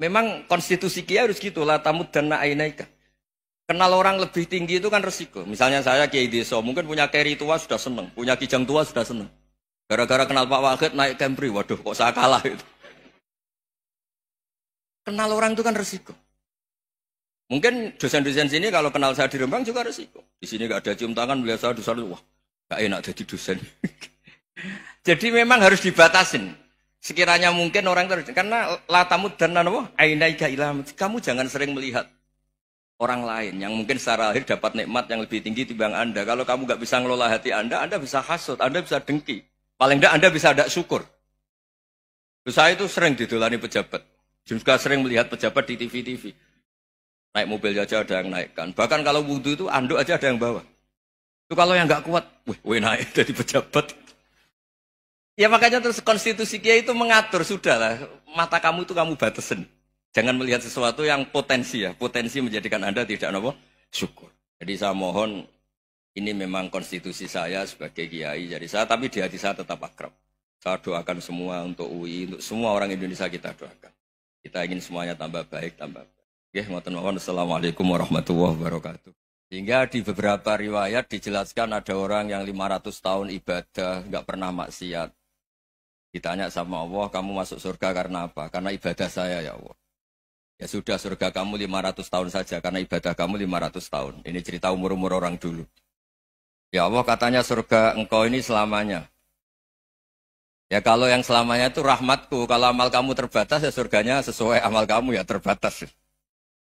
Memang konstitusi Kiai harus gitu lah, tamud dan na'inaika. Kenal orang lebih tinggi itu kan resiko. Misalnya saya Kiai Deso, mungkin punya keri tua sudah seneng, punya kijang tua sudah seneng. Gara-gara kenal Pak Wahid naik Camry, waduh kok saya kalah itu. Kenal orang itu kan resiko. Mungkin dosen-dosen sini kalau kenal saya di Rembang juga resiko. Di sini gak ada cium tangan, melihat saya dosen, wah gak enak jadi dosen. Jadi memang harus dibatasin. Sekiranya mungkin orang terus, karena latamud dan apa? Ainaika ilham. Kamu jangan sering melihat orang lain yang mungkin secara lahir dapat nikmat yang lebih tinggi timbang Anda. Kalau kamu gak bisa ngelola hati Anda bisa hasut, Anda bisa dengki. Paling tidak Anda bisa ada syukur. Saya itu sering didolani pejabat. Juga sering melihat pejabat di TV-TV. Naik mobil aja ada yang naikkan. Bahkan kalau wudhu itu anduk aja ada yang bawa. Itu kalau yang nggak kuat, wih naik jadi pejabat. Ya makanya terus konstitusi Kiai itu mengatur, sudahlah. Mata kamu itu kamu batasin. Jangan melihat sesuatu yang potensi ya. Potensi menjadikan Anda tidak apa? Syukur. Jadi saya mohon, ini memang konstitusi saya sebagai Kiai. Jadi saya, tapi di hati saya tetap akrab. Saya doakan semua untuk UI, untuk semua orang Indonesia kita doakan. Kita ingin semuanya tambah baik, tambah baik. Ya, Assalamualaikum warahmatullahi wabarakatuh. Sehingga di beberapa riwayat dijelaskan ada orang yang 500 tahun ibadah, nggak pernah maksiat. Ditanya sama Allah, kamu masuk surga karena apa? Karena ibadah saya ya Allah. Ya sudah, surga kamu 500 tahun saja, karena ibadah kamu 500 tahun. Ini cerita umur-umur orang dulu. Ya Allah katanya surga engkau ini selamanya. Ya kalau yang selamanya itu rahmatku, kalau amal kamu terbatas ya surganya sesuai amal kamu ya terbatas.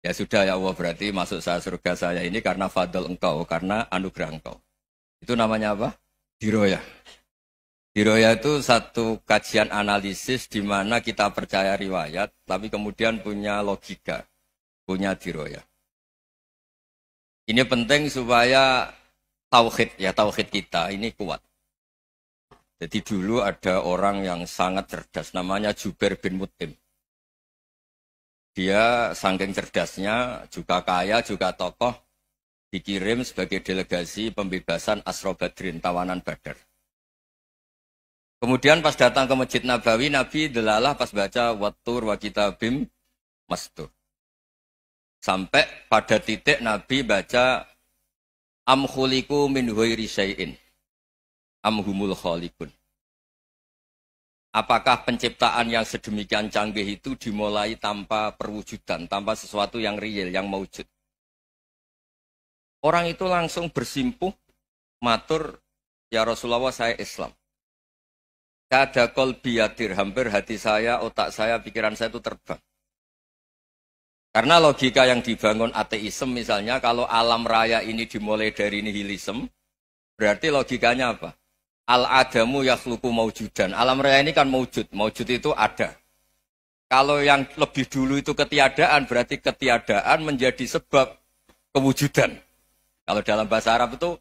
Ya sudah ya Allah, berarti masuk saya surga saya ini karena fadl engkau, karena anugerah engkau. Itu namanya apa? Diroyah. Diroyah itu satu kajian analisis di mana kita percaya riwayat, tapi kemudian punya logika, punya diroyah. Ini penting supaya tauhid kita ini kuat. Jadi dulu ada orang yang sangat cerdas, namanya Jubair bin Mut'im. Dia saking cerdasnya, juga kaya, juga tokoh, dikirim sebagai delegasi pembebasan Asra Badrin, tawanan Badar. Kemudian pas datang ke Masjid Nabawi, Nabi delalah pas baca Wattur wa kitabim mastur. Sampai pada titik Nabi baca Am khuliku min ghairi syai'in am humul khaliqun. Apakah penciptaan yang sedemikian canggih itu dimulai tanpa perwujudan, tanpa sesuatu yang real, yang maujud? Orang itu langsung bersimpuh, matur, ya Rasulullah saya Islam. Kada qalbi yadir, hampir hati saya, otak saya, pikiran saya itu terbang. Karena logika yang dibangun ateisme misalnya, kalau alam raya ini dimulai dari nihilisme, berarti logikanya apa? Al-adamu yakhluqu maujudan. Alam raya ini kan maujud. Maujud itu ada. Kalau yang lebih dulu itu ketiadaan, berarti ketiadaan menjadi sebab kewujudan. Kalau dalam bahasa Arab itu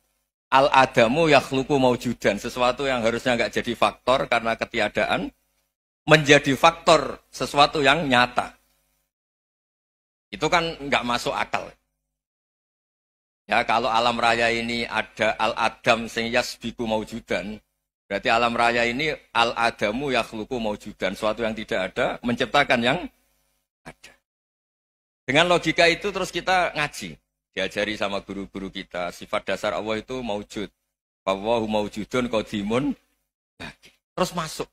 al-adamu yakhluqu maujudan. Sesuatu yang harusnya nggak jadi faktor karena ketiadaan, menjadi faktor sesuatu yang nyata. Itu kan nggak masuk akal. Ya, kalau alam raya ini ada al-adam sing yasbiku maujudan, berarti alam raya ini al-adamu yakhluqu maujudan, sesuatu yang tidak ada menciptakan yang ada. Dengan logika itu terus kita ngaji, diajari sama guru-guru kita, sifat dasar Allah itu maujud. Wallahu maujudun qadimun. Terus masuk.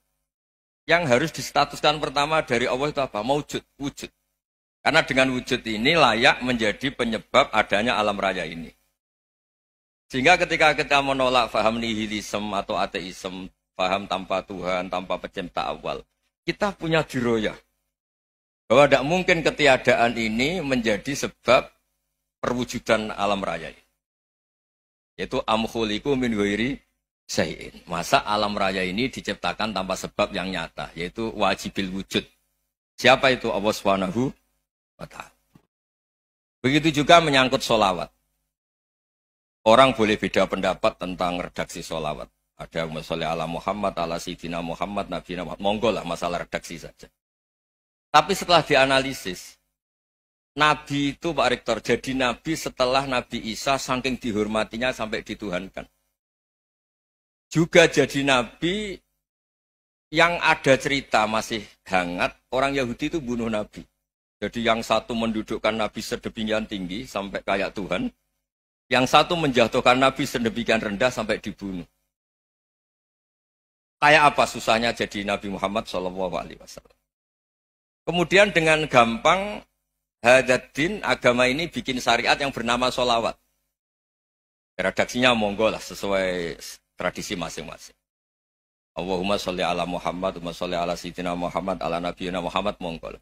Yang harus distatuskan pertama dari Allah itu apa? Maujud, wujud. Karena dengan wujud ini layak menjadi penyebab adanya alam raya ini. Sehingga ketika kita menolak faham nihilisme atau ateisme, faham tanpa Tuhan, tanpa pencipta awal, kita punya diroyah. Bahwa tidak mungkin ketiadaan ini menjadi sebab perwujudan alam raya ini. Yaitu amkhuliku min ghairi syai'in. Masa alam raya ini diciptakan tanpa sebab yang nyata, yaitu wajibil wujud. Siapa itu? Allah Subhanahu. Begitu juga menyangkut sholawat. Orang boleh beda pendapat tentang redaksi sholawat. Ada masalah ala Muhammad, ala Sayyidina Muhammad, Nabi Muhammad. Monggo lah masalah redaksi saja. Tapi setelah dianalisis, Nabi itu Pak Rektor, jadi Nabi setelah Nabi Isa saking dihormatinya sampai dituhankan. Juga jadi Nabi yang ada cerita masih hangat, orang Yahudi itu bunuh Nabi. Jadi yang satu mendudukkan Nabi sedemikian tinggi sampai kayak Tuhan, yang satu menjatuhkan Nabi sedemikian rendah sampai dibunuh. Kayak apa susahnya jadi Nabi Muhammad SAW. Kemudian dengan gampang Hadaddin agama ini bikin syariat yang bernama sholawat. Redaksinya monggo lah sesuai tradisi masing-masing. Allahumma sholli ala Muhammad, Allahumma sholli ala Sayyidina Muhammad, ala Nabiyina Muhammad, monggo lah.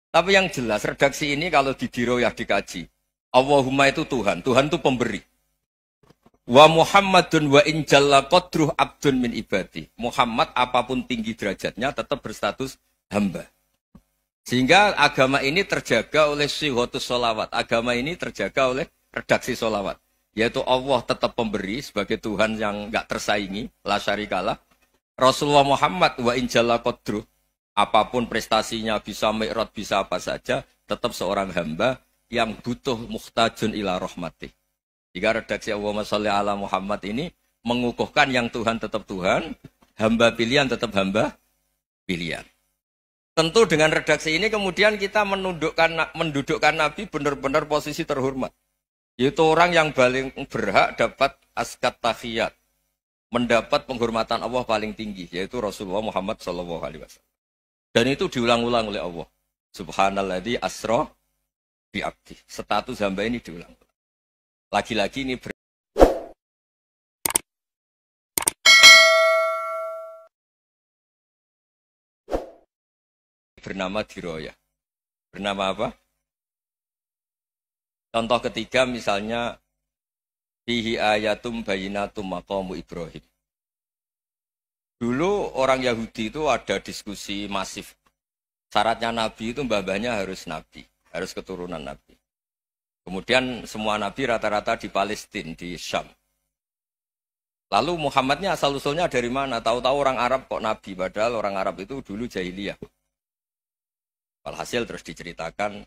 Tapi yang jelas redaksi ini kalau didiroyah dikaji, Allahumma itu Tuhan, Tuhan itu pemberi. Wa Muhammadun wa in jalla qadruh abdun min ibadi. Muhammad apapun tinggi derajatnya tetap berstatus hamba. Sehingga agama ini terjaga oleh syihotus sholawat. Agama ini terjaga oleh redaksi sholawat. Yaitu Allah tetap pemberi sebagai Tuhan yang enggak tersaingi, la syarikalah. Rasulullah Muhammad wa in jalla qadruh. Apapun prestasinya, bisa mi'raj, bisa apa saja, tetap seorang hamba yang butuh muhtajun ila rahmatih. Jika redaksi Allahumma sholli ala Muhammad ini mengukuhkan yang Tuhan tetap Tuhan, hamba pilihan tetap hamba pilihan. Tentu dengan redaksi ini kemudian kita mendudukkan Nabi benar-benar posisi terhormat. Yaitu orang yang paling berhak dapat askat tahiyat, mendapat penghormatan Allah paling tinggi, yaitu Rasulullah Muhammad SAW. Dan itu diulang-ulang oleh Allah. Subhanalladzi asra bi abdi. Status hamba ini diulang. Lagi-lagi ini bernama diroyah. Bernama apa? Contoh ketiga misalnya fihi ayatum bayinatum maqamu Ibrahim. Dulu orang Yahudi itu ada diskusi masif. Syaratnya Nabi itu mbah-mbahnya harus Nabi, harus keturunan Nabi. Kemudian semua Nabi rata-rata di Palestina, di Syam. Lalu Muhammadnya asal-usulnya dari mana? Tahu-tahu orang Arab kok Nabi, padahal orang Arab itu dulu jahiliyah. Walhasil terus diceritakan,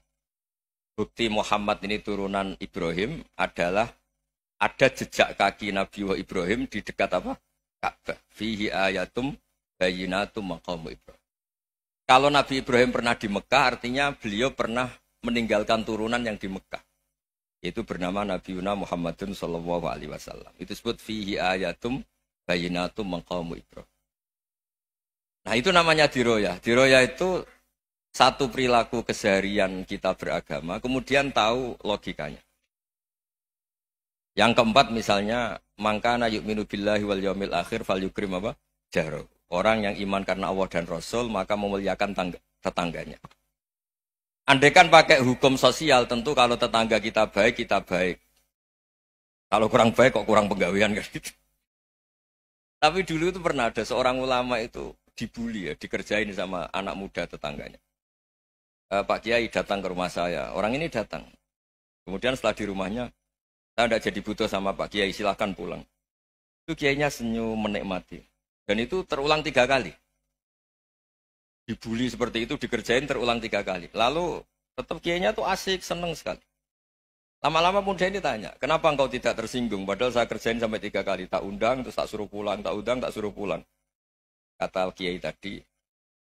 bukti Muhammad ini turunan Ibrahim adalah ada jejak kaki Nabi Ibrahim di dekat apa? Ka'bah. Fihi ayatum bayinatum maqamu Ibrahim. Kalau Nabi Ibrahim pernah di Mekah, artinya beliau pernah meninggalkan turunan yang di Mekah. Itu bernama Nabi Muhammadun sallallahu alaihi wasallam. Itu disebut fihi ayatum bayinatum maqamu Ibrahim. Nah, itu namanya diroyah. Diroyah itu satu perilaku keseharian kita beragama, kemudian tahu logikanya. Yang keempat misalnya, mangkana yu'minu billahi wal yaumil akhir fal yukrim apa? Jaro. Orang yang iman karena Allah dan Rasul, maka memuliakan tetangganya. Andaikan pakai hukum sosial, tentu kalau tetangga kita baik, kita baik. Kalau kurang baik, kok kurang penggawean kan gitu. Tapi dulu itu pernah ada seorang ulama itu dibully ya, dikerjain sama anak muda tetangganya. Pak Kiai datang ke rumah saya, orang ini datang. Kemudian setelah di rumahnya, saya tidak jadi butuh sama Pak Kiai, silahkan pulang. Itu Kiainya senyum menikmati. Dan itu terulang 3 kali. Dibully seperti itu, dikerjain terulang 3 kali. Lalu tetap Kiainya tuh asik, seneng sekali. Lama-lama muda ini tanya, kenapa engkau tidak tersinggung? Padahal saya kerjain sampai 3 kali. Tak undang, terus tak suruh pulang, tak undang, tak suruh pulang. Kata Kiai tadi,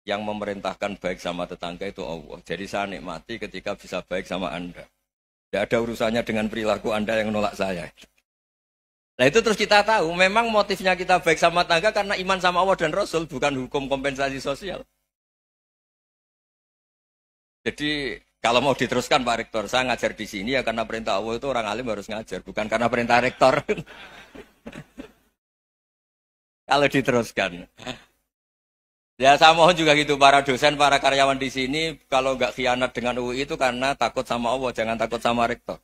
yang memerintahkan baik sama tetangga itu Allah. Jadi saya nikmati ketika bisa baik sama Anda. Tidak ada urusannya dengan perilaku Anda yang nolak saya. Nah itu terus kita tahu, memang motifnya kita baik sama tetangga karena iman sama Allah dan Rasul, bukan hukum kompensasi sosial. Jadi kalau mau diteruskan Pak Rektor, saya ngajar di sini ya karena perintah Allah itu orang alim harus ngajar, bukan karena perintah Rektor. Kalau diteruskan. Ya saya mohon juga gitu para dosen, para karyawan di sini kalau nggak khianat dengan UI itu karena takut sama Allah, jangan takut sama rektor.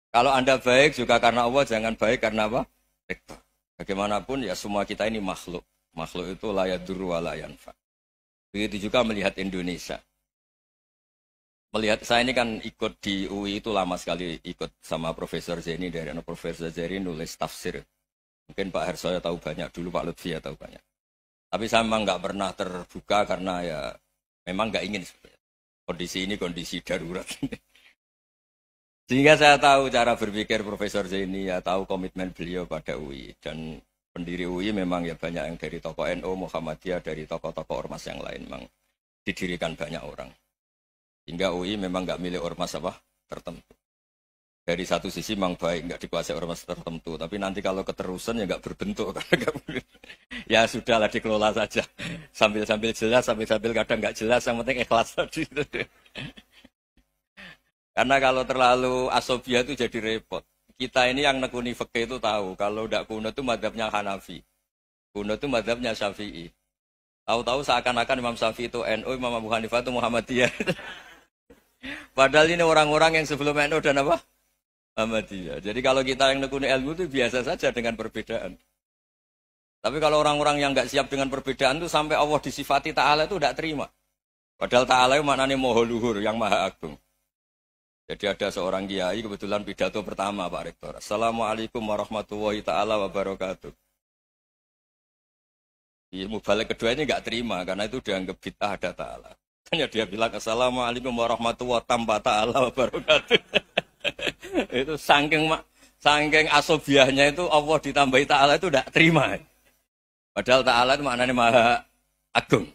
Kalau Anda baik juga karena Allah, jangan baik karena apa? Rektor. Bagaimanapun ya semua kita ini makhluk. Makhluk itu la yadurru wa la yanfa. Begitu juga melihat Indonesia. Melihat saya ini kan ikut di UI itu lama sekali ikut sama Profesor Zeni dari Profesor Zeni nulis tafsir. Mungkin Pak Hersoyo tahu banyak, dulu Pak Lutfi ya tahu banyak. Tapi saya memang nggak pernah terbuka karena ya memang nggak ingin sebenarnya. Kondisi ini kondisi darurat. Sehingga saya tahu cara berpikir Profesor Zaini, ya tahu komitmen beliau pada UI. Dan pendiri UI memang ya banyak yang dari tokoh NU, Muhammadiyah, dari tokoh-tokoh ormas yang lain. Memang didirikan banyak orang. Hingga UI memang nggak milik ormas apa tertentu. Dari satu sisi memang baik, nggak dikuasai ormas tertentu. Tapi nanti kalau keterusan ya nggak berbentuk. Ya sudahlah dikelola saja. Sambil-sambil jelas, sambil-sambil kadang nggak jelas. Yang penting ikhlas tadi. Karena kalau terlalu asobia itu jadi repot. Kita ini yang nekuni fikih itu tahu. Kalau tidak kuno itu madhabnya Hanafi. Kuno itu madhabnya Syafi'i. Tahu-tahu seakan-akan Imam Syafi'i itu NU, Imam Abu Hanifah itu Muhammadiyah. Padahal ini orang-orang yang sebelum NU dan apa? Muhammadiyah. Jadi kalau kita yang nekuni ilmu itu biasa saja dengan perbedaan. Tapi kalau orang-orang yang nggak siap dengan perbedaan itu sampai Allah disifati Ta'ala itu tidak terima. Padahal Ta'ala itu maknanya Maha Luhur, yang Maha Agung. Jadi ada seorang kiai kebetulan pidato pertama Pak Rektor. Assalamualaikum warahmatullahi ta'ala wabarakatuh. Ilmu balik kedua ini nggak terima karena itu dianggap bid'ah ada ta'ala. Hanya dia bilang Assalamualaikum warahmatullahi ta'ala wabarakatuh. Itu saking asobiahnya itu Allah ditambahi ta'ala itu tidak terima. Padahal ta'ala itu maknanya Maha Agung.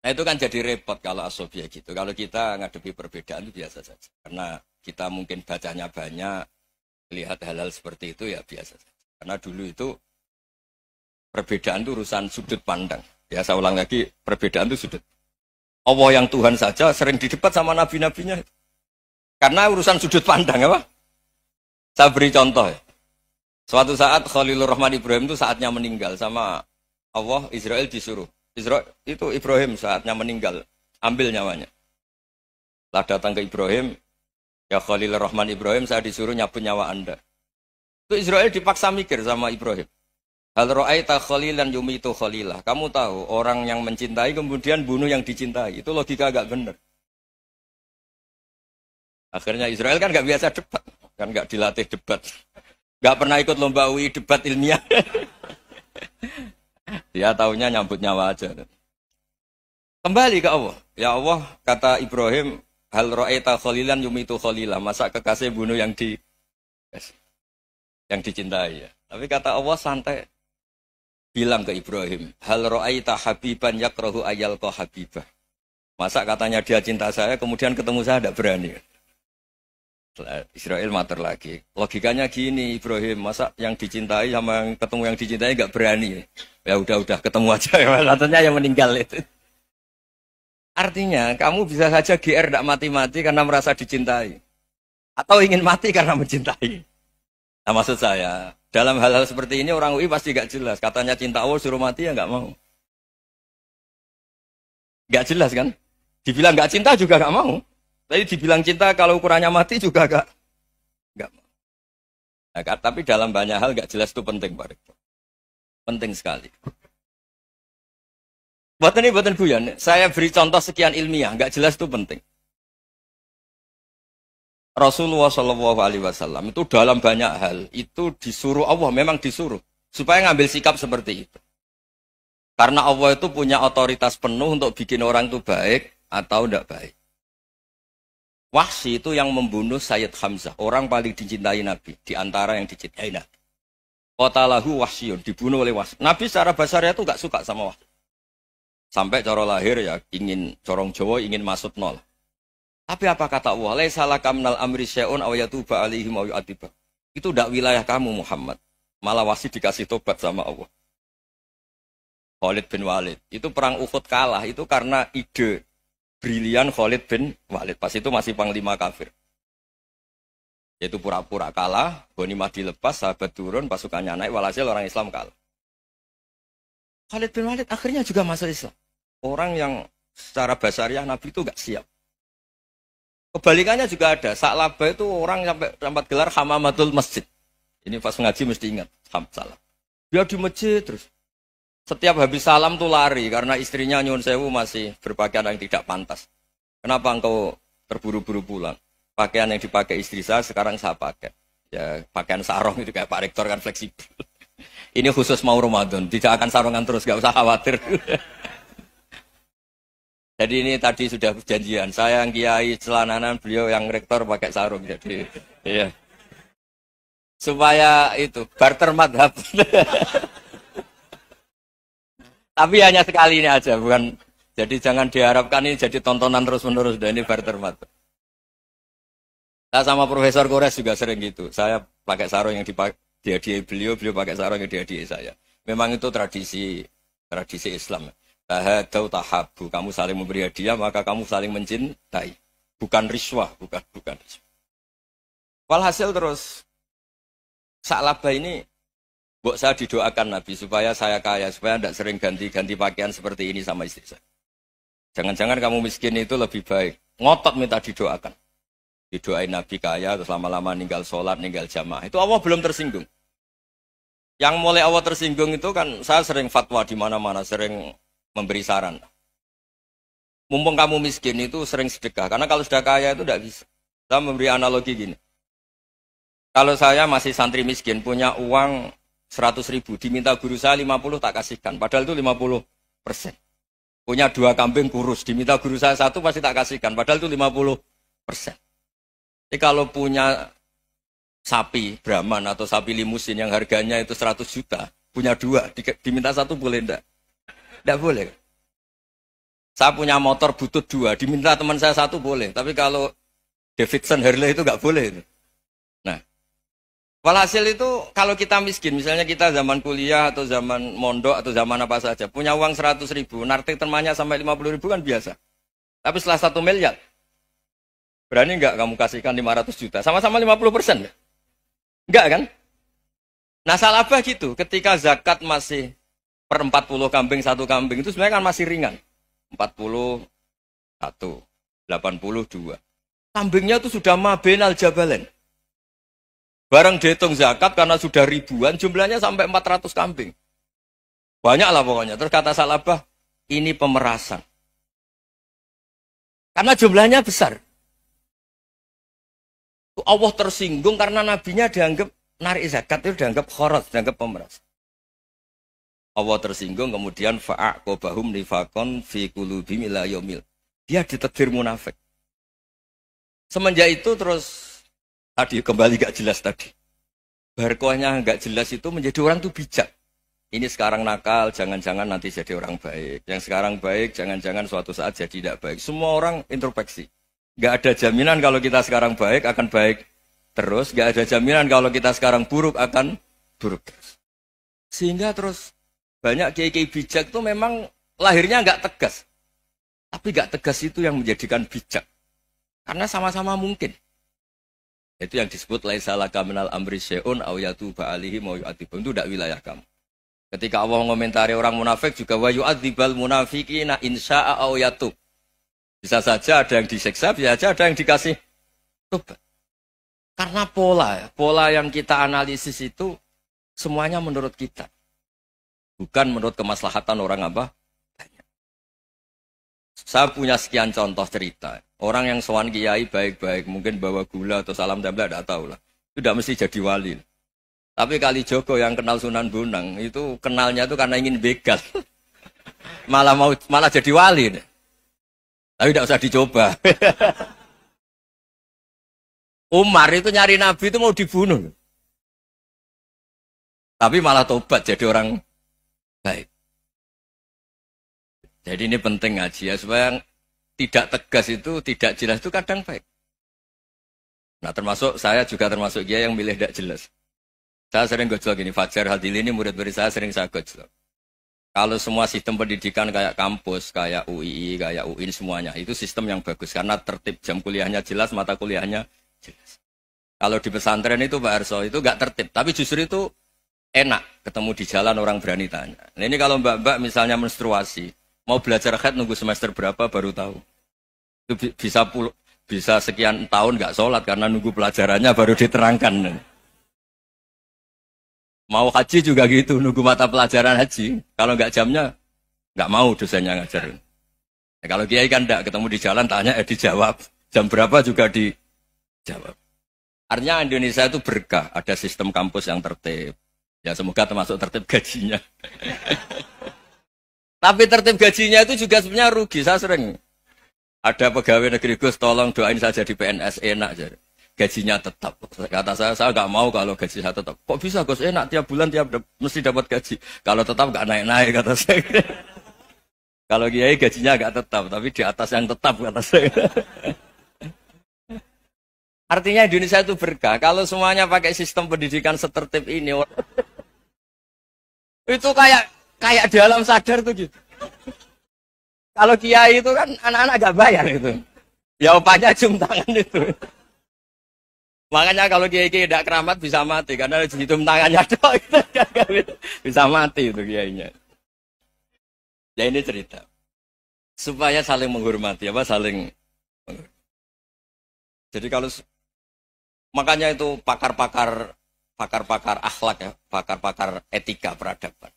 Nah itu kan jadi repot kalau asobiah gitu. Kalau kita ngadepi perbedaan itu biasa saja. Karena kita mungkin bacanya banyak, lihat hal-hal seperti itu ya biasa saja. Karena dulu itu perbedaan itu urusan sudut pandang. Ya saya ulang lagi, perbedaan itu sudut. Allah yang Tuhan saja sering didebat sama nabi-nabinya. Karena urusan sudut pandang apa? Saya beri contoh ya. Suatu saat Khalilur Rahman Ibrahim itu saatnya meninggal sama Allah, Israel disuruh. Israel itu Ibrahim saatnya meninggal, ambil nyawanya. Setelah datang ke Ibrahim, ya Khalilur Rahman Ibrahim, saya disuruh nyabut nyawa Anda. Itu Israel dipaksa mikir sama Ibrahim. Hal ra'aita khalilan yumitu khalilah. Kamu tahu orang yang mencintai kemudian bunuh yang dicintai. Itu logika agak benar. Akhirnya Israel kan nggak biasa debat, kan nggak dilatih debat, nggak pernah ikut lomba UI debat ilmiah. Dia taunya nyambut nyawa aja. Kembali ke Allah. Ya Allah, kata Ibrahim, hal ra'aita khalilan yumitu khalilah. Masa kekasih bunuh yang dicintai ya. Tapi kata Allah santai. Bilang ke Ibrahim, hal ra'aita habiban yakrahu ayyalqa habibah. Masa katanya dia cinta saya, kemudian ketemu saya tidak berani. Israel mater lagi. Logikanya gini Ibrahim, masa yang dicintai sama yang ketemu yang dicintai nggak berani. Ya udah ketemu aja. Katanya yang meninggal itu. Artinya kamu bisa saja GR tidak mati-mati karena merasa dicintai. Atau ingin mati karena mencintai. Nah maksud saya, dalam hal-hal seperti ini orang UI pasti nggak jelas. Katanya cinta Allah suruh mati ya nggak mau. Nggak jelas kan? Dibilang nggak cinta juga nggak mau. Tapi dibilang cinta kalau ukurannya mati juga nggak mau. Nah, tapi dalam banyak hal nggak jelas itu penting Pak Rektor. Penting sekali. Buatan guyon. Saya beri contoh sekian ilmiah, nggak jelas itu penting. Rasulullah Shallallahu Alaihi Wasallam itu dalam banyak hal itu disuruh Allah, memang disuruh supaya ngambil sikap seperti itu. Karena Allah itu punya otoritas penuh untuk bikin orang itu baik atau tidak baik. Wahsy itu yang membunuh Sayyid Hamzah, orang paling dicintai Nabi, di antara yang dicintai Nabi. Qatalahu Wahsyun, dibunuh oleh Wahsy. Nabi secara basarnya itu gak suka sama Wahsy. Sampai cara lahir ya, ingin corong Jawa, ingin masuk nol. Tapi apa kata Allah? Laisa laka minal amri syai'un aw yatuba alaihim aw yu'adzibah. Itu tidak wilayah kamu Muhammad. Malah Wahsy dikasih tobat sama Allah. Khalid bin Walid. Itu perang Uhud kalah, itu karena ide brilian Khalid bin Walid. Pas itu masih panglima kafir. Yaitu pura-pura kalah, ghanimah dilepas, sahabat turun, pasukannya naik, walhasil orang Islam kalah. Khalid bin Walid akhirnya juga masuk Islam. Orang yang secara basariah Nabi itu gak siap. Kebalikannya juga ada. Sa'labah itu orang sampai gelar hamamatul masjid. Ini pas ngaji mesti ingat. Salam. Dia di masjid terus. Setiap habis salam tuh lari karena istrinya nyuwun sewu masih berpakaian yang tidak pantas. Kenapa engkau terburu-buru pulang? Pakaian yang dipakai istri saya sekarang saya pakai. Ya pakaian sarung itu kayak Pak Rektor kan fleksibel. Ini khusus mau Ramadan, tidak akan sarungan terus, gak usah khawatir. Jadi ini tadi sudah perjanjian. Saya yang kiai celananan, beliau yang rektor pakai sarung. Jadi iya. Supaya itu barter madhab. Tapi hanya sekali ini aja, bukan Jadi jangan diharapkan ini jadi tontonan terus-menerus dan ini barter mata. Saya sama Profesor Kores juga sering gitu. Saya pakai sarung yang dihadiahi beliau, beliau pakai sarung yang dihadiahi saya. Memang itu tradisi Islam. Tahadau tahabu, kamu saling memberi hadiah maka kamu saling mencintai. Bukan riswah, bukan riswah. Walhasil terus Sa'labah ini buat saya didoakan Nabi supaya saya kaya, supaya tidak sering ganti-ganti pakaian seperti ini sama istri saya. Jangan-jangan kamu miskin itu lebih baik. Ngotot minta didoakan. Didoain Nabi kaya, terus lama-lama ninggal sholat, ninggal jamaah. Itu Allah belum tersinggung. Yang mulai Allah tersinggung itu kan saya sering fatwa di mana-mana, sering memberi saran. Mumpung kamu miskin itu sering sedekah. Karena kalau sudah kaya itu tidak bisa. Saya memberi analogi gini. Kalau saya masih santri miskin, punya uang 100.000, diminta guru saya 50 tak kasihkan. Padahal itu 50%. Punya 2 kambing kurus, diminta guru saya 1 pasti tak kasihkan. Padahal itu 50%. Jadi kalau punya sapi Brahman atau sapi limusin yang harganya itu 100 juta, punya 2, diminta 1 boleh enggak? Enggak boleh. Saya punya motor butut 2, diminta teman saya 1 boleh. Tapi kalau Davidson Harley itu enggak boleh. Nah, walhasil itu kalau kita miskin, misalnya kita zaman kuliah atau zaman mondok atau zaman apa saja, punya uang 100.000, nartik temannya sampai 50.000 kan biasa. Tapi setelah 1 miliar, berani enggak kamu kasihkan 500 juta? Sama-sama 50%. Enggak kan? Nah Sa'labah gitu, ketika zakat masih per 40 kambing 1 kambing itu sebenarnya kan masih ringan. 41, 82. Kambingnya itu sudah mabenal jabalen. Barang dihitung zakat karena sudah ribuan, jumlahnya sampai 400 kambing. Banyak lah pokoknya. Terus kata Sa'labah, ini pemerasan. Karena jumlahnya besar. Allah tersinggung karena nabinya dianggap narik zakat itu dianggap khorat, dianggap pemeras. Allah tersinggung kemudian fa'aqobahum nifakon fi qulubihim ila yaumil. Dia ditetir munafik. Semenjak itu terus tadi kembali gak jelas tadi. Barkohnya gak jelas itu menjadi orang tuh bijak. Ini sekarang nakal, jangan-jangan nanti jadi orang baik. Yang sekarang baik, jangan-jangan suatu saat jadi tidak baik. Semua orang introspeksi. Gak ada jaminan kalau kita sekarang baik akan baik terus. Gak ada jaminan kalau kita sekarang buruk akan buruk terus. Sehingga terus banyak kiai-kiai bijak itu memang lahirnya gak tegas. Tapi gak tegas itu yang menjadikan bijak. Karena sama-sama mungkin. Itu yang disebut laisa laka minal amri syai'un aw yatuba alaihim wa yu'adzibum. Itu tidak wilayah kamu. Ketika Allah mengomentari orang munafik juga wa yu'adzibal munafiqina insya'a aw yatub. Bisa saja ada yang disiksa, bisa saja ada yang dikasih tobat. Karena pola yang kita analisis itu semuanya menurut kita. Bukan menurut kemaslahatan orang apa? Banyak. Saya punya sekian contoh cerita. Orang yang sowan kiai baik-baik, mungkin bawa gula atau salam tempel, tidak tahu lah. Itu tidak mesti jadi wali. Tapi Kalijogo yang kenal Sunan Bonang, itu kenalnya itu karena ingin begal. malah jadi wali. Tapi tidak usah dicoba. Umar itu nyari Nabi itu mau dibunuh. Tapi malah tobat jadi orang baik. Jadi ini penting ngaji ya, supaya tidak tegas itu, tidak jelas itu kadang baik. Nah termasuk saya juga termasuk dia yang milih tidak jelas. Saya sering gojlok gini, Fajar Hadili ini murid-murid saya sering saya gojlok. Kalau semua sistem pendidikan kayak kampus, kayak UII, kayak UIN semuanya, itu sistem yang bagus. Karena tertib jam kuliahnya jelas, mata kuliahnya jelas. Kalau di pesantren itu Pak Arso, itu nggak tertib. Tapi justru itu enak, ketemu di jalan orang berani tanya. Nah, ini kalau mbak-mbak misalnya menstruasi, mau belajar haid nunggu semester berapa baru tahu. Itu bisa sekian tahun nggak sholat karena nunggu pelajarannya baru diterangkan. Mau haji juga gitu, nunggu mata pelajaran haji. Kalau nggak jamnya, nggak mau dosennya ngajarin. Ya, kalau kiai kan nggak ketemu di jalan, tanya dijawab. Jam berapa juga dijawab. Artinya Indonesia itu berkah, ada sistem kampus yang tertib. Ya semoga termasuk tertib gajinya. Tapi tertib gajinya itu juga sebenarnya rugi. Saya sering ada pegawai negeri Gus, tolong doain saja di PNS enak jadi. Gajinya tetap. Kata saya nggak mau kalau gaji saya tetap. Kok bisa Gus enak tiap bulan mesti dapat gaji. Kalau tetap nggak naik-naik kata saya. Kalau kiai gajinya agak tetap, tapi di atas yang tetap kata saya. Artinya Indonesia itu berkah. Kalau semuanya pakai sistem pendidikan setertib ini, itu kayak di alam sadar tuh gitu. Kalau kiai itu kan anak-anak gak bayar itu. Ya opanya cium tangan itu. Makanya kalau kiai-kiai tidak keramat bisa mati karena cium tangannya doang bisa mati itu kiainya. Ya ini cerita supaya saling menghormati apa saling. Jadi kalau makanya itu pakar-pakar akhlak ya, pakar-pakar etika peradaban.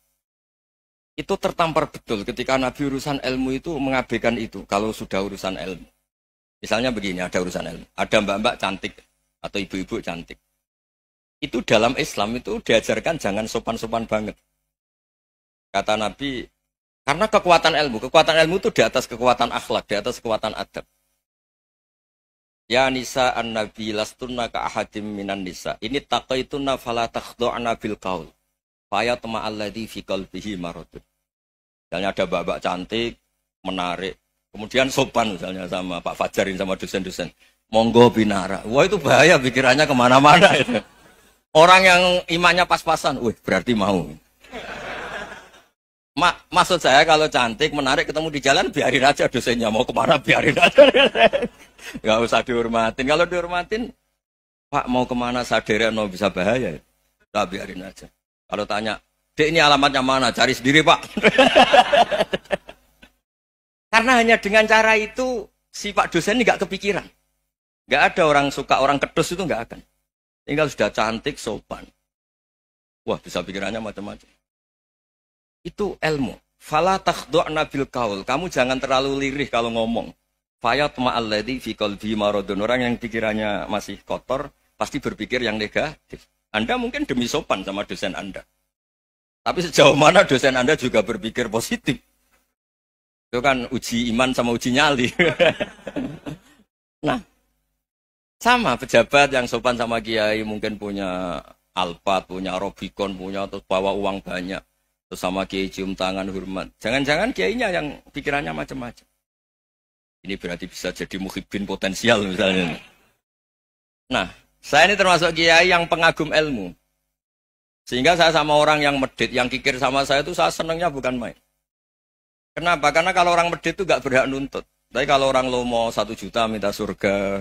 Itu tertampar betul ketika Nabi urusan ilmu itu mengabaikan itu kalau sudah urusan ilmu. Misalnya begini, ada urusan ilmu. Ada mbak-mbak cantik atau ibu-ibu cantik. Itu dalam Islam itu diajarkan jangan sopan-sopan banget. Kata Nabi, karena kekuatan ilmu itu di atas kekuatan akhlak, di atas kekuatan adab. Ya nisa an-nabi lastunna ka ahadim minan nisa. Ini taqaitunna fala takhdu'na bil qaul. Faya tama'alladzi fi qalbihi maradun. Misalnya ada mbak-mbak cantik, menarik, kemudian sopan misalnya sama Pak Fajarin sama dosen-dosen. Monggo binara. Wah itu bahaya pikirannya kemana-mana itu. Orang yang imannya pas-pasan, wih berarti mau. Maksud saya kalau cantik, menarik ketemu di jalan, biarin aja dosennya mau kemana biarin aja. Gak usah dihormatin. Kalau dihormatin, Pak mau kemana sadar no bisa bahaya. Nah, biarin aja. Kalau tanya, Dek ini alamatnya mana? Cari sendiri Pak. Karena hanya dengan cara itu si Pak dosen ini gak kepikiran. Gak ada orang suka orang kedus itu gak akan. Tinggal sudah cantik, sopan. Wah bisa pikirannya macam-macam. Itu ilmu. Fala takhdu'na bil qaul. Kamu jangan terlalu lirih kalau ngomong. Fayat ma'alladzi fi qalbi maradun. Orang yang pikirannya masih kotor pasti berpikir yang negatif. Anda mungkin demi sopan sama dosen Anda. Tapi sejauh mana dosen Anda juga berpikir positif. Itu kan uji iman sama uji nyali. Nah, sama pejabat yang sopan sama kiai mungkin punya Alphard, punya Robicon, punya terus bawa uang banyak. Terus sama kiai cium tangan hormat. Jangan-jangan kiainya yang pikirannya macam-macam. Ini berarti bisa jadi muhibbin potensial misalnya. Nah, saya ini termasuk kiai yang pengagum ilmu. Sehingga saya sama orang yang medit, yang kikir sama saya itu saya senangnya bukan main. Kenapa? Karena kalau orang medit itu gak berhak nuntut. Tapi kalau orang lomo 1 juta minta surga,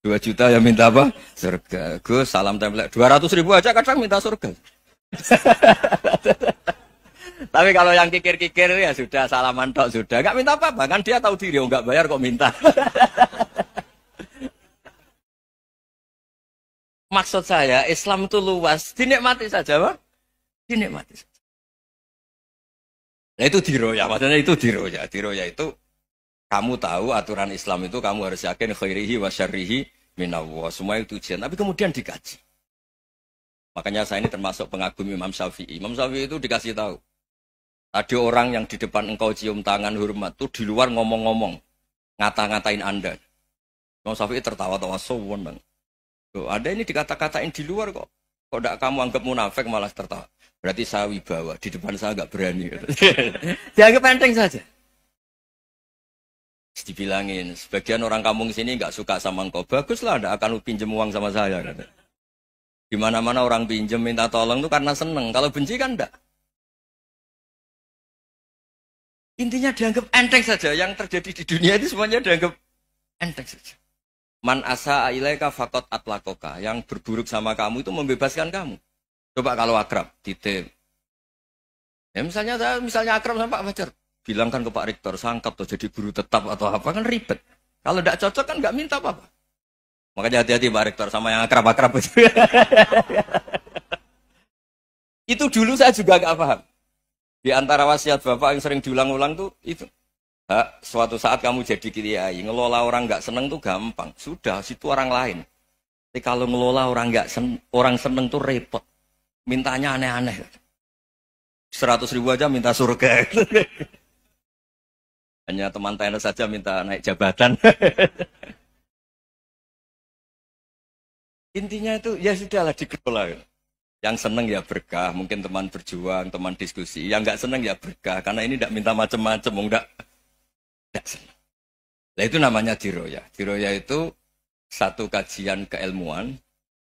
2 juta ya minta apa? Surga. Gus salam template 200.000 aja kadang minta surga. Tapi kalau yang kikir-kikir ya sudah salaman tok sudah. Gak minta apa-apa kan dia tahu diri, gak bayar kok minta. Maksud saya, Islam itu luas, dinikmati saja, Pak. Dinikmati saja. Nah itu diroya, maksudnya itu diroya. Diroya itu, kamu tahu aturan Islam itu, kamu harus yakin khairihi wa syarrihi minallah. Semua itu ujian, tapi kemudian dikaji. Makanya saya ini termasuk pengagum Imam Syafi'i. Imam Syafi'i itu dikasih tahu. Ada orang yang di depan engkau cium tangan hormat, itu di luar ngomong-ngomong. Ngata-ngatain Anda. Imam Syafi'i tertawa-tawa, sowan bang. Ada ini dikata-katain di luar kok. Kok tidak kamu anggap munafik malah tertawa. Berarti saya wibawa. Di depan saya nggak berani. Dianggap enteng saja. Dibilangin. Sebagian orang kampung sini nggak suka sama engkau. Baguslah, tidak akan pinjam uang sama saya. Di mana-mana orang pinjam minta tolong itu karena seneng. Kalau benci kan enggak. Intinya dianggap enteng saja. Yang terjadi di dunia itu semuanya dianggap enteng saja. Man asa ilaika faqat atlakoka. Yang berburuk sama kamu itu membebaskan kamu. Coba kalau akrab, titip. Ya misalnya akrab sama Pak Fajar. Bilangkan ke Pak Rektor, sangkap tuh jadi guru tetap atau apa, kan ribet. Kalau tidak cocok kan nggak minta apa-apa. Makanya hati-hati Pak Rektor sama yang akrab-akrab itu. Itu dulu saya juga nggak paham. Di antara wasiat Bapak yang sering diulang-ulang tuh itu. Suatu saat kamu jadi kiai, ngelola orang nggak seneng tuh gampang. Sudah, situ orang lain. Tapi kalau ngelola orang orang seneng tuh repot. Mintanya aneh-aneh. 100.000 aja minta surga. Hanya teman tenis saja minta naik jabatan. Intinya itu ya sudahlah dikelola. Yang seneng ya berkah, mungkin teman berjuang, teman diskusi. Yang nggak seneng ya berkah, karena ini tidak minta macam-macam, enggak. Tidak senang. Nah itu namanya diroya. Diroya itu satu kajian keilmuan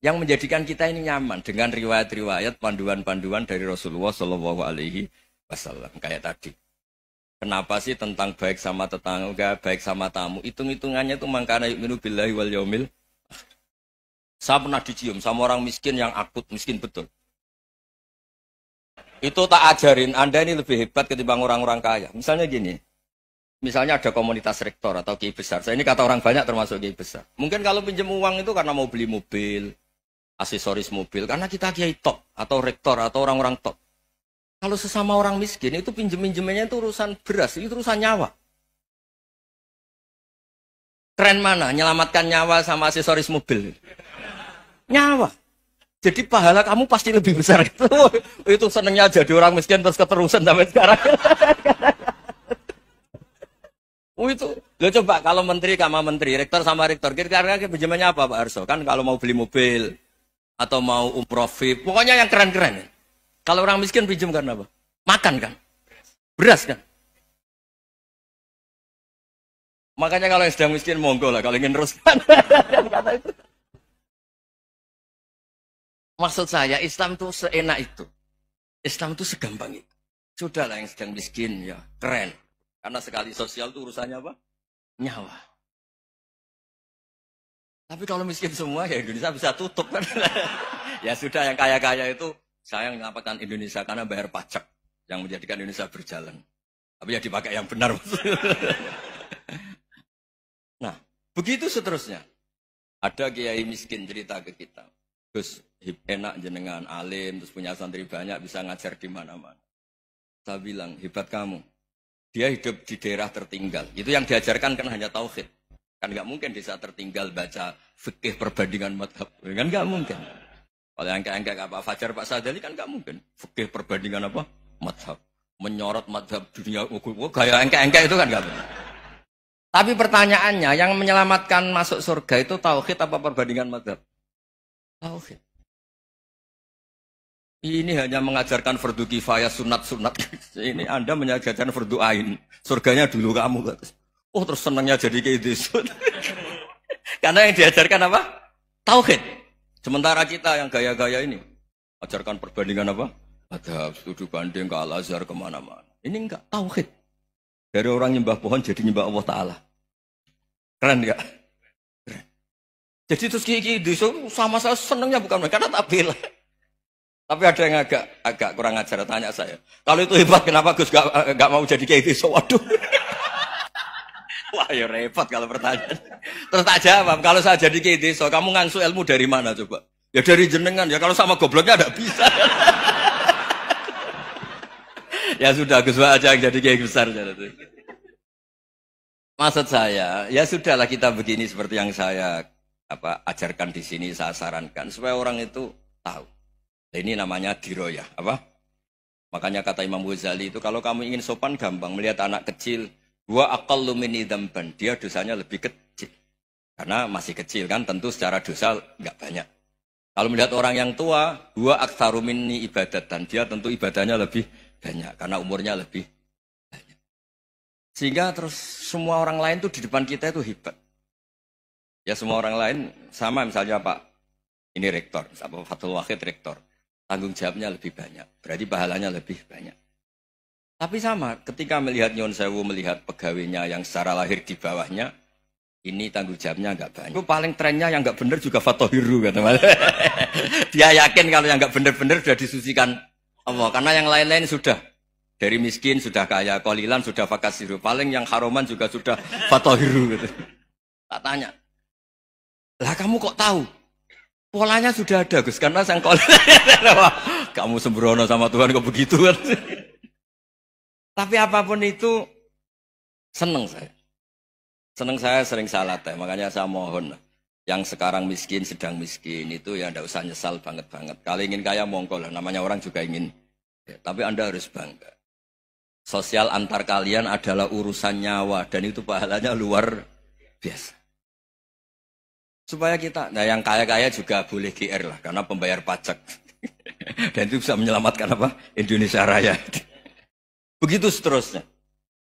yang menjadikan kita ini nyaman dengan riwayat-riwayat panduan-panduan dari Rasulullah Shallallahu Alaihi Wasallam kayak tadi. Kenapa sih tentang baik sama tetangga, baik sama tamu? Hitung-hitungannya itu mangkana yu'minu billahi wal yaumil. Saya pernah dicium sama orang miskin yang akut, miskin betul. Itu tak ajarin, Anda ini lebih hebat ketimbang orang-orang kaya. Misalnya gini, misalnya ada komunitas rektor atau kiai besar. Saya ini kata orang banyak termasuk kiai besar. Mungkin kalau pinjam uang itu karena mau beli mobil, aksesoris mobil, karena kita kiai top atau rektor atau orang-orang top. Kalau sesama orang miskin itu pinjem-pinjemannya itu urusan beras, itu urusan nyawa. Keren mana? Nyelamatkan nyawa sama aksesoris mobil. Nyawa. Jadi pahala kamu pasti lebih besar itu. Itu senengnya jadi orang miskin terus keterusan sampai sekarang. Itu. Lo coba kalau menteri sama menteri, rektor sama rektor, kira-kira pinjamannya apa Pak Arso? Kan kalau mau beli mobil atau mau umroh VIP, pokoknya yang keren-keren. Kalau orang miskin pinjam karena apa? Makan kan? Beras kan? Makanya kalau yang sedang miskin monggo lah, kalau ingin teruskan. Maksud saya Islam itu seenak itu. Islam itu segampang itu. Sudahlah yang sedang miskin ya keren. Karena sekali sosial itu urusannya apa? Nyawa. Tapi kalau miskin semua ya Indonesia bisa tutup kan. Ya sudah yang kaya-kaya itu saya menyelamatkan Indonesia karena bayar pajak yang menjadikan Indonesia berjalan. Tapi ya dipakai yang benar. Nah, begitu seterusnya. Ada kiai miskin cerita ke kita. Gus, enak jenengan alim, terus punya santri banyak, bisa ngajar di mana-mana. Saya bilang, hebat kamu. Dia hidup di daerah tertinggal. Itu yang diajarkan kan hanya tauhid. Kan nggak mungkin di saat tertinggal baca fikih perbandingan madhab. Kan nggak mungkin. Kalau yang kayak Pak Fajar, Pak Sadali kan nggak mungkin. Fikih perbandingan apa? Madhab. Menyorot madhab dunia. Kayak engke-engke itu kan nggak mungkin. Tapi pertanyaannya, yang menyelamatkan masuk surga itu tauhid apa perbandingan madhab? Tauhid. Ini hanya mengajarkan fardu kifayah, sunat-sunat. Ini Anda mengajarkan fardu ain. Surganya dulu kamu. Oh terus senangnya jadi kayak gitu. Karena yang diajarkan apa? Tauhid. Sementara kita yang gaya-gaya ini, ajarkan perbandingan apa? Madhab, studi banding, ke Al-Azhar, kemana-mana. Ini enggak, tauhid. Dari orang nyembah pohon jadi nyembah Allah Ta'ala. Keren enggak? Keren. Jadi terus kiki sama saya senangnya bukan karena tak bela. Tapi ada yang agak kurang ajar, tanya saya. Kalau itu hebat, kenapa Gus gak mau jadi kayak gitu? Waduh. Wah ya repot kalau pertanyaan. Terus tak jawab, kalau saya jadi kayak gitu, kamu ngangsu ilmu dari mana coba? Ya dari jenengan, ya kalau sama gobloknya ada bisa. Ya sudah, Gus aja yang jadi kayak besar. Maksud saya, ya sudahlah kita begini seperti yang saya ajarkan di sini, saya sarankan. Supaya orang itu tahu. Ini namanya diroyah. Apa? Makanya kata Imam Ghazali itu, kalau kamu ingin sopan gampang, melihat anak kecil, wa aqallu minni dzamban, dia dosanya lebih kecil. Karena masih kecil kan, tentu secara dosa enggak banyak. Kalau melihat orang yang tua, wa aktsaru minni ibadatan, dia tentu ibadahnya lebih banyak karena umurnya lebih banyak. Sehingga terus semua orang lain tuh di depan kita itu hebat. Ya semua orang lain sama misalnya Pak ini rektor, Pak Fathul Wahid rektor. Tanggung jawabnya lebih banyak, berarti pahalanya lebih banyak. Tapi sama, ketika melihat Nyon Sewu, melihat pegawainya yang secara lahir di bawahnya, ini tanggung jawabnya nggak banyak. Itu paling trennya yang nggak benar juga Fatohiru, kata Mas. Dia yakin kalau yang nggak benar-benar sudah disucikan Allah, karena yang lain-lain sudah. Dari miskin sudah kaya, kolilan sudah fakasiru, paling yang haroman juga sudah Fatohiru. Gitu. Tak tanya, lah kamu kok tahu? Polanya sudah ada, Gus, karena sang kolilan. Kamu sembrono sama Tuhan kok begitu kan? Tapi apapun itu, senang saya. Senang saya sering salah teh, makanya saya mohon. Yang sekarang miskin, sedang miskin, itu ya tidak usah nyesal banget-banget. Kalau ingin kaya, monggo lah. Namanya orang juga ingin. Ya, tapi Anda harus bangga. Sosial antar kalian adalah urusan nyawa. Dan itu pahalanya luar biasa. Supaya kita, nah yang kaya-kaya juga boleh GR lah. Karena pembayar pajak. Dan itu bisa menyelamatkan apa? Indonesia Raya. Begitu seterusnya.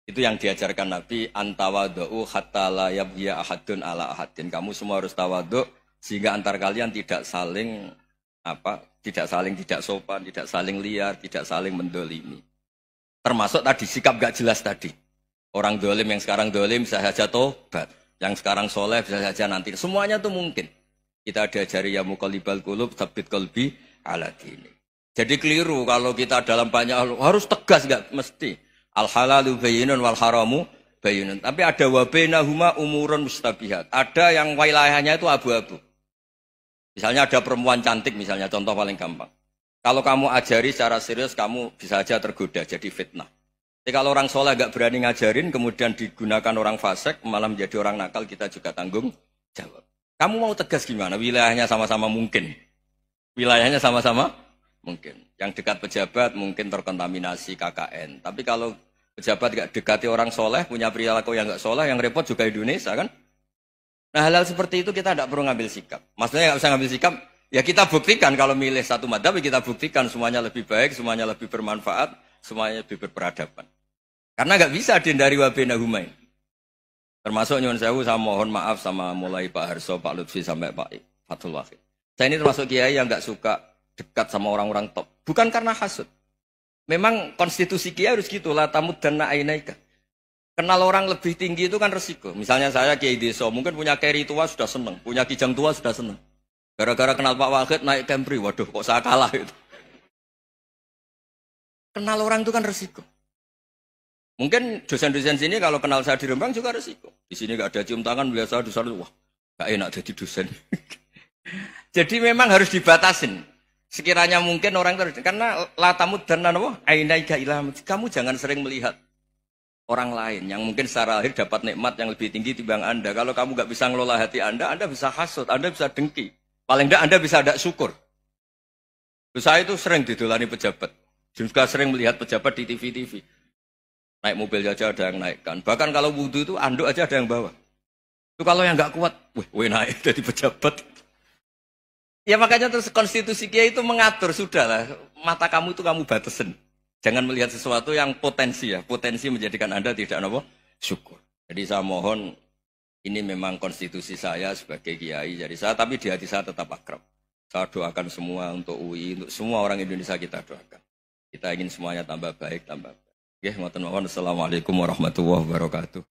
Itu yang diajarkan Nabi, antawadhu hatta la yabghiya ahadun ala ahadin. Kamu semua harus tawadhu sehingga antar kalian tidak saling tidak sopan, tidak saling liar, tidak saling mendolimi. Termasuk tadi sikap gak jelas tadi. Orang dolim yang sekarang dolim bisa saja tobat, yang sekarang soleh bisa saja nanti. Semuanya tuh mungkin. Kita diajari ya muqallibal qulub tsabbit qalbi ala dini. Jadi keliru kalau kita dalam banyak hal harus tegas, gak mesti. Al halalu bayyinun wal haramu bayyinun. Tapi ada wa bainahuma umurun mustabihat. Ada yang wilayahnya itu abu-abu. Misalnya ada perempuan cantik misalnya, contoh paling gampang. Kalau kamu ajari secara serius, kamu bisa saja tergoda jadi fitnah. Tapi kalau orang soleh gak berani ngajarin, kemudian digunakan orang fasik, malah menjadi orang nakal, kita juga tanggung jawab. Kamu mau tegas gimana? Wilayahnya sama-sama mungkin. Wilayahnya sama-sama mungkin. Yang dekat pejabat mungkin terkontaminasi KKN. Tapi kalau pejabat gak dekati orang soleh, punya perilaku yang gak soleh, yang repot juga Indonesia kan? Nah hal-hal seperti itu kita tidak perlu ngambil sikap. Maksudnya nggak usah ngambil sikap, ya kita buktikan kalau milih satu madzhab, kita buktikan semuanya lebih baik, semuanya lebih bermanfaat, semuanya lebih berperadaban. Karena nggak bisa dihindari wa bainahuma. Termasuk nyuwun sewu, saya mohon maaf sama mulai Pak Harso, Pak Lutfi sampai Pak Fathul Wahid. Saya ini termasuk kiai yang nggak suka dekat sama orang-orang top. Bukan karena hasud. Memang konstitusi kiai harus gitu, la tamuddanna ainaika. Kenal orang lebih tinggi itu kan resiko. Misalnya saya kiai desa, mungkin punya keri tua sudah seneng, punya kijang tua sudah seneng. Gara-gara kenal Pak Wahid naik Camry, waduh kok saya kalah itu. Kenal orang itu kan resiko. Mungkin dosen-dosen sini kalau kenal saya di Rembang juga resiko. Di sini gak ada cium tangan, biasa dosen, wah gak enak jadi dosen. Jadi memang harus dibatasin. Sekiranya mungkin orang itu, karena latamud dan nanawa, ainaika ilham. Kamu jangan sering melihat orang lain yang mungkin secara lahir dapat nikmat yang lebih tinggi timbang Anda. Kalau kamu nggak bisa ngelola hati Anda bisa hasut, Anda bisa dengki. Paling tidak Anda bisa tidak syukur. Saya itu sering didolani pejabat. Juga sering melihat pejabat di TV-TV. Naik mobil aja ada yang naikkan. Bahkan kalau wudhu itu anduk aja ada yang bawa. Itu kalau yang nggak kuat, wih naik jadi pejabat. Ya makanya terus konstitusi kiai itu mengatur, sudahlah. Mata kamu itu kamu batasin. Jangan melihat sesuatu yang potensi ya. Potensi menjadikan Anda tidak syukur. Jadi saya mohon, ini memang konstitusi saya sebagai kiai. Jadi saya, tapi di hati saya tetap akrab. Saya doakan semua untuk UI, untuk semua orang Indonesia kita doakan. Kita ingin semuanya tambah baik, tambah baik. Assalamualaikum warahmatullahi wabarakatuh.